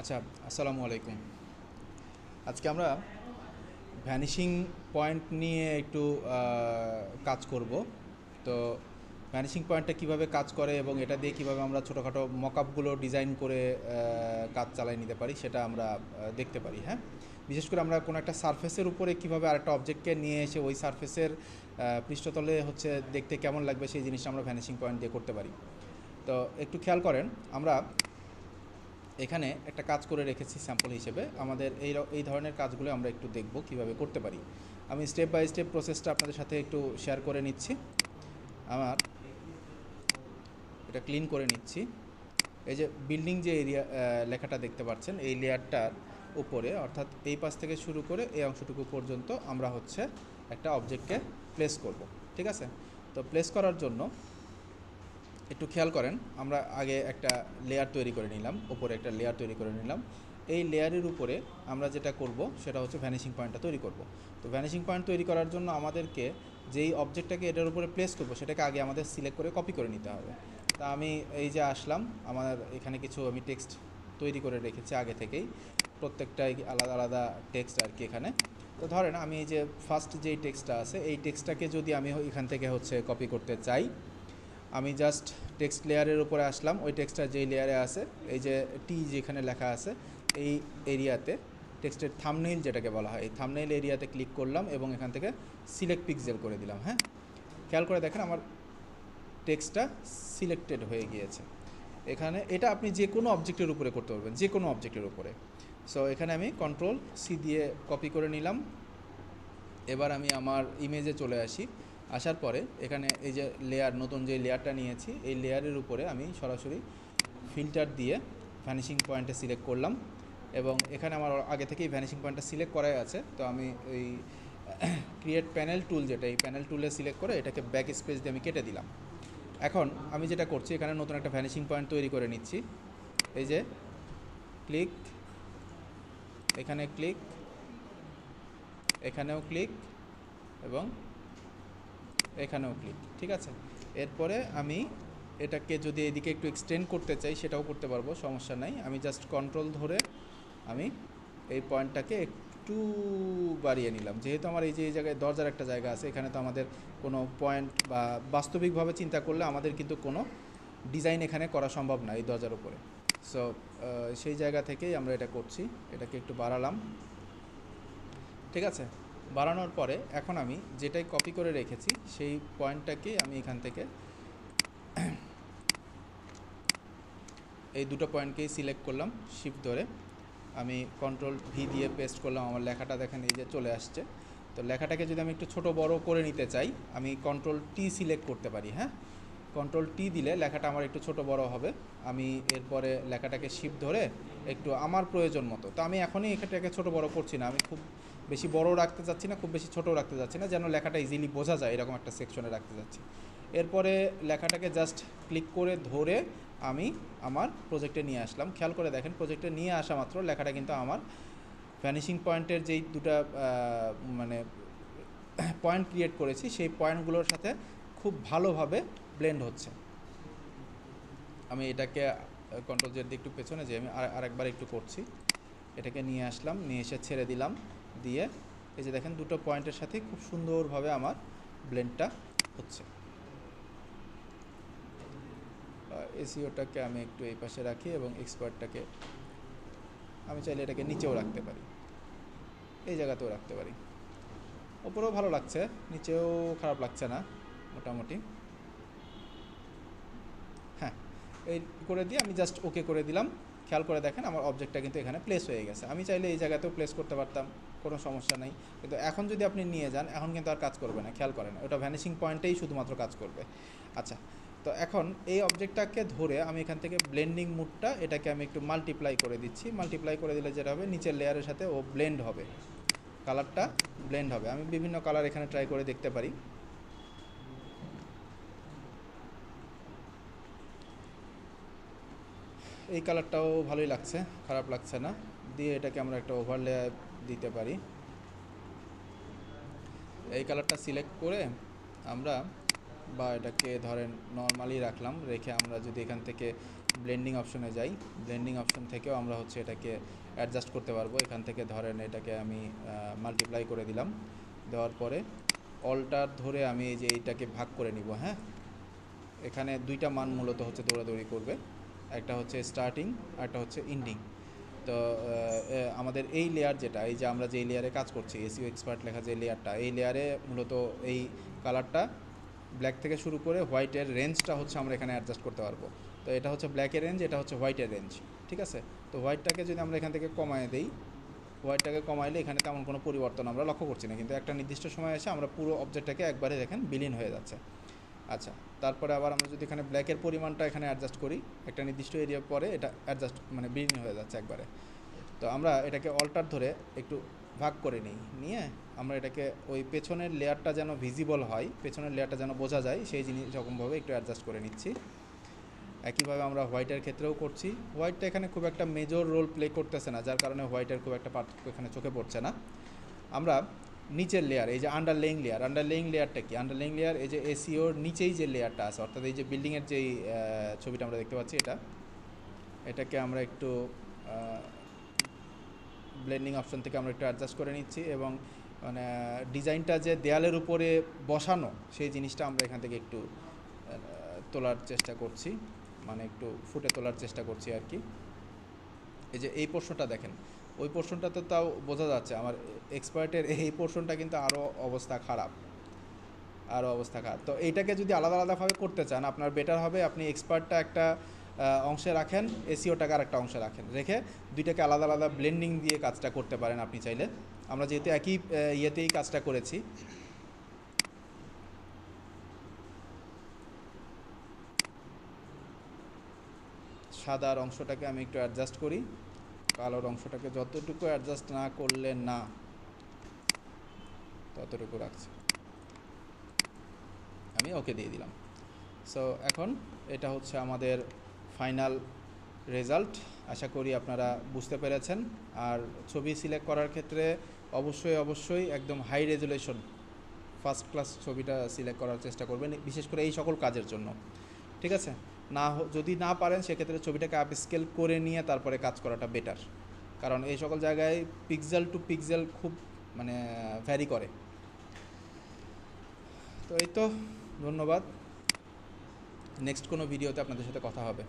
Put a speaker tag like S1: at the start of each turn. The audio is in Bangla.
S1: আচ্ছা, আসসালামু আলাইকুম। আজকে আমরা ভ্যানিশিং পয়েন্ট নিয়ে একটু কাজ করব। তো ভ্যানিশিং পয়েন্টটা কিভাবে কাজ করে এবং এটা দিয়ে কিভাবে আমরা ছোটোখাটো মকআপগুলো ডিজাইন করে কাজ চালিয়ে নিতে পারি সেটা আমরা দেখতে পারি। হ্যাঁ, বিশেষ করে আমরা কোনো একটা সারফেসের উপরে কিভাবে আরেকটা অবজেক্টকে নিয়ে এসে ওই সারফেসের পৃষ্ঠতলে হচ্ছে দেখতে কেমন লাগবে সেই জিনিসটা আমরা ভ্যানিশিং পয়েন্ট দিয়ে করতে পারি। তো একটু খেয়াল করেন, আমরা এখানে একটা কাজ করে রেখেছি স্যাম্পল হিসেবে। আমাদের এই ধরনের কাজগুলো আমরা একটু দেখব কিভাবে করতে পারি। আমি স্টেপ বাই স্টেপ প্রসেসটা আপনাদের সাথে একটু শেয়ার করে নিচ্ছি। আমার এটা ক্লিন করে নিচ্ছি। এই যে বিল্ডিং যে এরিয়া লেখাটা দেখতে পাচ্ছেন, এই লেয়ারটার উপরে অর্থাৎ এই পাশ থেকে শুরু করে এই অংশটুকু পর্যন্ত আমরা হচ্ছে একটা অবজেক্টকে প্লেস করব। ঠিক আছে? তো প্লেস করার জন্য একটু খেয়াল করেন, আমরা আগে একটা লেয়ার তৈরি করে নিলাম, ওপরে একটা লেয়ার তৈরি করে নিলাম। এই লেয়ারের উপরে আমরা যেটা করব সেটা হচ্ছে ভ্যানিশিং পয়েন্টটা তৈরি করব। তো ভ্যানিশিং পয়েন্ট তৈরি করার জন্য আমাদেরকে যেই অবজেক্টটাকে এটার উপরে প্লেস করব সেটাকে আগে আমাদের সিলেক্ট করে কপি করে নিতে হবে। তা আমি এই যে আসলাম, আমার এখানে কিছু আমি টেক্সট তৈরি করে রেখেছি আগে থেকেই, প্রত্যেকটাই আলাদা আলাদা টেক্সট আর কি এখানে। তো ধরেন আমি এই যে ফার্স্ট যেই টেক্সটটা আছে এই টেক্সটটাকে যদি আমি এখান থেকে হচ্ছে কপি করতে চাই, আমি জাস্ট টেক্সট লেয়ারের উপরে আসলাম। ওই টেক্সটটা যেই লেয়ারে আছে, এই যে টি যেখানে লেখা আছে এই এরিয়াতে টেক্সটের থাম্বনেইল যেটাকে বলা হয়, এই থাম্বনেইল এরিয়াতে ক্লিক করলাম এবং এখান থেকে সিলেক্ট পিক্সেল করে দিলাম। হ্যাঁ, খেয়াল করে দেখেন আমার টেক্সটটা সিলেক্টেড হয়ে গিয়েছে। এখানে এটা আপনি যে কোনো অবজেক্টের উপরে করতে পারবেন, যে কোনো অবজেক্টের উপরে। সো এখানে আমি কন্ট্রোল সি দিয়ে কপি করে নিলাম। এবার আমি আমার ইমেজে চলে আসি। আসার পরে এখানে এই যে লেয়ার, নতুন যে লেয়ারটা নিয়েছি এই লেয়ারের উপরে আমি সরাসরি ফিল্টার দিয়ে ভ্যানিশিং পয়েন্টে সিলেক্ট করলাম এবং এখানে আমার আগে থেকেই ভ্যানিশিং পয়েন্টটা সিলেক্ট করাই আছে। তো আমি এই ক্রিয়েট প্যানেল টুল, যেটা এই প্যানেল টুলে সিলেক্ট করে এটাকে ব্যাক স্পেস দিয়ে আমি কেটে দিলাম। এখন আমি যেটা করছি, এখানে নতুন একটা ভ্যানিশিং পয়েন্ট তৈরি করে নিচ্ছি। এই যে ক্লিক, এখানে ক্লিক, এখানেও ক্লিক এবং এখানেও ক্লিক। ঠিক আছে? এরপরে আমি এটাকে যদি এদিকে একটু এক্সটেন্ড করতে চাই সেটাও করতে পারবো, সমস্যা নাই। আমি জাস্ট কন্ট্রোল ধরে আমি এই পয়েন্টটাকে একটু বাড়িয়ে নিলাম। যেহেতু আমার এই যে এই জায়গায় দরজার একটা জায়গা আছে, এখানে তো আমাদের কোনো পয়েন্ট বা বাস্তবিকভাবে চিন্তা করলে আমাদের কিন্তু কোনো ডিজাইন এখানে করা সম্ভব না এই দরজার উপরে। সো সেই জায়গা থেকেই আমরা এটা করছি। এটাকে একটু বাড়ালাম। ঠিক আছে? বাড়ানোর পরে এখন আমি যেটাই কপি করে রেখেছি সেই পয়েন্টটাকে আমি এখান থেকে এই দুটো পয়েন্টকেই সিলেক্ট করলাম শিফট ধরে। আমি কন্ট্রোল ভি দিয়ে পেস্ট করলাম। আমার লেখাটা দেখেন এই যে চলে আসছে। তো লেখাটাকে যদি আমি একটু ছোট বড় করে নিতে চাই, আমি কন্ট্রোল টি সিলেক্ট করতে পারি। হ্যাঁ, কন্ট্রোল টি দিলে লেখাটা আমার একটু ছোট বড় হবে। আমি এরপরে লেখাটাকে শিফট ধরে একটু আমার প্রয়োজন মতো, তো আমি এখনই এটাকে ছোট বড় করছি না, আমি খুব বেশি বড় রাখতে চাচ্ছি না, খুব বেশি ছোট রাখতে চাচ্ছি না, যেন লেখাটা ইজিলি বোঝা যায় এরকম একটা সেকশনে রাখতে চাচ্ছি। এরপরে লেখাটাকে জাস্ট ক্লিক করে ধরে আমি আমার প্রজেক্টে নিয়ে আসলাম। খেয়াল করে দেখেন, প্রজেক্টে নিয়ে আসা মাত্র লেখাটা কিন্তু আমার ভ্যানিশিং পয়েন্টের যেই দুটা মানে পয়েন্ট ক্রিয়েট করেছি সেই পয়েন্টগুলোর সাথে খুব ভালোভাবে ব্লেন্ড হচ্ছে। আমি এটাকে কন্ট্রোল জেড দিয়ে একটু পেছনে যে আমি আরেকবার একটু করছি। এটাকে নিয়ে আসলাম, নিয়ে এসে ছেড়ে দিলাম। দিয়ে এই যে দেখেন দুটো পয়েন্টের সাথে খুব সুন্দরভাবে আমার ব্লেন্ডটা হচ্ছে। এসিওটাকে আমি একটু এই পাশে রাখি এবং এক্সপার্টটাকে আমি চাইলে এটাকে নিচেও রাখতে পারি, এই জায়গাতেও রাখতে পারি। ওপরেও ভালো লাগছে, নিচেও খারাপ লাগছে না মোটামুটি। হ্যাঁ, এই করে দিয়ে আমি জাস্ট ওকে করে দিলাম। খেয়াল করে দেখেন আমার অবজেক্টটা কিন্তু এখানে প্লেস হয়ে গেছে। আমি চাইলে এই জায়গাতেও প্লেস করতে পারতাম, কোনো সমস্যা নেই। কিন্তু এখন যদি আপনি নিয়ে যান, এখন কিন্তু আর কাজ করবে না। খেয়াল করেন, ওটা ভ্যানিশিং পয়েন্টেই শুধুমাত্র কাজ করবে। আচ্ছা, তো এখন এই অবজেক্টটাকে ধরে আমি এখান থেকে ব্লেন্ডিং মুডটা, এটাকে আমি একটু মাল্টিপ্লাই করে দিচ্ছি। মাল্টিপ্লাই করে দিলে যেটা হবে, নিচের লেয়ারের সাথে ও ব্লেন্ড হবে, কালারটা ব্লেন্ড হবে। আমি বিভিন্ন কালার এখানে ট্রাই করে দেখতে পারি। এই কালারটাও ভালোই লাগছে, খারাপ লাগছে না। দিয়ে এটাকে আমরা একটা ওভারলে দিতে পারি। এই কালারটা সিলেক্ট করে আমরা, বা এটাকে ধরেন নর্মালি রাখলাম, রেখে আমরা যদি এখান থেকে ব্লেন্ডিং অপশনে যাই, ব্লেন্ডিং অপশন থেকেও আমরা হচ্ছে এটাকে অ্যাডজাস্ট করতে পারবো। এখান থেকে ধরেন এটাকে আমি মাল্টিপ্লাই করে দিলাম, দেওয়ার পরে অল্টার ধরে আমি এই যে এইটাকে ভাগ করে নিব। হ্যাঁ, এখানে দুইটা মান মূলত হচ্ছে দৌড়াদৌড়ি করবে, একটা হচ্ছে স্টার্টিং আর একটা হচ্ছে এন্ডিং। তো আমাদের এই লেয়ার যেটা, এই যে আমরা যে লেয়ারে কাজ করছি এসইও এক্সপার্ট লেখা যে লেয়ারটা, এই লেয়ারে মূলত এই কালারটা ব্ল্যাক থেকে শুরু করে হোয়াইটের রেঞ্জটা হচ্ছে আমরা এখানে অ্যাডজাস্ট করতে পারবো। তো এটা হচ্ছে ব্ল্যাকের রেঞ্জ, এটা হচ্ছে হোয়াইটের রেঞ্জ, ঠিক আছে। তো হোয়াইটটাকে যদি আমরা এখান থেকে কমায় দেই, হোয়াইটটাকে কমাইলে এখানে তেমন কোনো পরিবর্তন আমরা লক্ষ্য করছি না, কিন্তু একটা নির্দিষ্ট সময় এসে আমরা পুরো অবজেক্টটাকে একবারে দেখেন বিলীন হয়ে যাচ্ছে। আচ্ছা, তারপরে আবার আমরা যদি এখানে ব্ল্যাকের পরিমাণটা এখানে অ্যাডজাস্ট করি, একটা নির্দিষ্ট এরিয়া পরে এটা অ্যাডজাস্ট মানে বিলীন হয়ে যাচ্ছে একবারে। তো আমরা এটাকে অল্টার ধরে একটু ভাগ করে নিয়ে আমরা এটাকে ওই পেছনের লেয়ারটা যেন ভিজিবল হয়, পেছনের লেয়ারটা যেন বোঝা যায়, সেই জিনিস রকমভাবে একটু অ্যাডজাস্ট করে নিচ্ছি। একইভাবে আমরা হোয়াইটের ক্ষেত্রেও করছি। হোয়াইটটা এখানে খুব একটা মেজর রোল প্লে করতেছে না, যার কারণে হোয়াইটের খুব একটা পার্থক্য এখানে চোখে পড়ছে না। আমরা নিচের লেয়ার, এই যে আন্ডারলেইং লেয়ারটা কি? আন্ডারলেইং লেয়ার এই যে এসইওর নিচেই যে লেয়ারটা আছে, অর্থাৎ এই যে বিল্ডিংয়ের যেই ছবিটা আমরা দেখতে পাচ্ছি, এটাকে আমরা একটু ব্লেন্ডিং অপশন থেকে আমরা একটু অ্যাডজাস্ট করে নিচ্ছি, এবং মানে ডিজাইনটা যে দেয়ালের উপরে বসানো সেই জিনিসটা আমরা এখান থেকে একটু তোলার চেষ্টা করছি, মানে একটু ফুটে তোলার চেষ্টা করছি আর কি। এই যে এই পোর্শনটা দেখেন, ওই পোর্শনটা তো তাও বোঝা যাচ্ছে, আমার এক্সপার্টের এই পোর্শনটা কিন্তু আরও অবস্থা খারাপ। তো এইটাকে যদি আলাদা আলাদাভাবে করতে চান, আপনার বেটার হবে আপনি এক্সপার্টটা একটা অংশে রাখেন, এসইওটাকে আর একটা অংশে রেখে দুইটাকে আলাদা আলাদা ব্লেন্ডিং দিয়ে কাজটা করতে পারেন আপনি চাইলে। আমরা যেহেতু একই ইয়েতেই কাজটা করেছি, সাদার অংশটাকে আমি একটু অ্যাডজাস্ট করি, কালোর অংশটাকে যতটুকু অ্যাডজাস্ট না করলে না, ততটুকু রাখছি, আমি ওকে দিয়ে দিলাম। সো এখন এটা হচ্ছে আমাদের ফাইনাল রেজাল্ট। আশা করি আপনারা বুঝতে পেরেছেন। আর ছবি সিলেক্ট করার ক্ষেত্রে অবশ্যই একদম হাই রেজুলেশন ফার্স্ট ক্লাস ছবিটা সিলেক্ট করার চেষ্টা করবেন, বিশেষ করে এই সকল কাজের জন্য, ঠিক আছে। যদি না পারেন সেক্ষেত্রে ছবিটাকে আপ স্কেল করে নিয়ে তারপরে কাজ করাটা বেটার, কারণ এই সকল জায়গায় পিক্সেল টু পিক্সেল খুব মানে ভ্যারি করে। তো এই তো, ধন্যবাদ। নেক্সট কোনো ভিডিওতে আপনাদের সাথে কথা হবে।